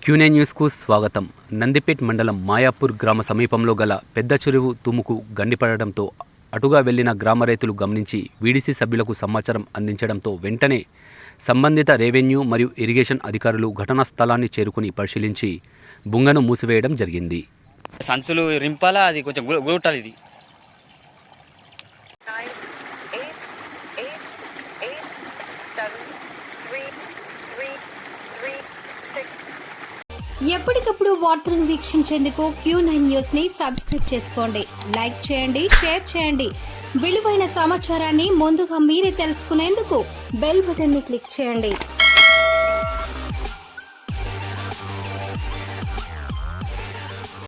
క్యూనే న్యూస్కు స్వాగతం. నందిపేట్ మండలం మాయాపూర్ గ్రామ సమీపంలో గల పెద్ద చెరువు తుమ్ముకు గండిపడడంతో అటుగా వెళ్లిన గ్రామ రైతులు గమనించి వీడీసీ సభ్యులకు సమాచారం అందించడంతో వెంటనే సంబంధిత రెవెన్యూ మరియు ఇరిగేషన్ అధికారులు ఘటనా స్థలాన్ని చేరుకుని పరిశీలించి బుంగను మూసివేయడం జరిగింది. సంచులు రింపాలా, అది కొంచెం గుట్టాలి. ఇది ఎప్పటికప్పుడు వార్తలను వీక్షించేందుకు Q9 న్యూస్ ని సబ్స్క్రైబ్ చేసుకోండి, లైక్ చేయండి, షేర్ చేయండి. విలువైన సమాచారాన్ని ముందుగా మీరే తెలుసుకునేందుకు బెల్ బటన్ ని క్లిక్ చేయండి.